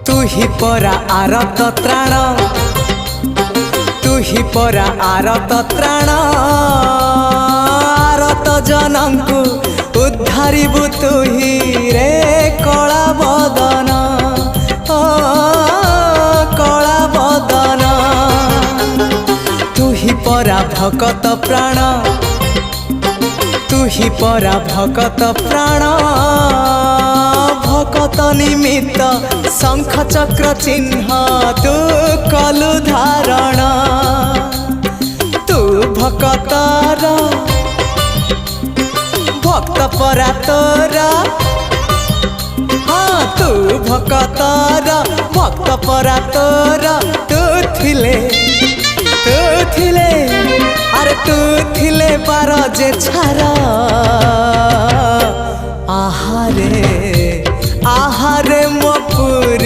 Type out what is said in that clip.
तू ही परा आरत त्राण तू ही परा आरत त्राण आरत जनंकु उद्धारिबु तू ही रे कला बदन ओ कला बदन तू ही परा भकत प्राण तू ही परा भकत प्राण भकत निमित्त शंख चक्र चिन्ह तू कलु धारण तू भकतर भक्त परा तोरा हाँ तू भकतर भक्त परा तोरा तू थिले अरे तू थिले पार जे छारा आहारे आहारे मो पुरी।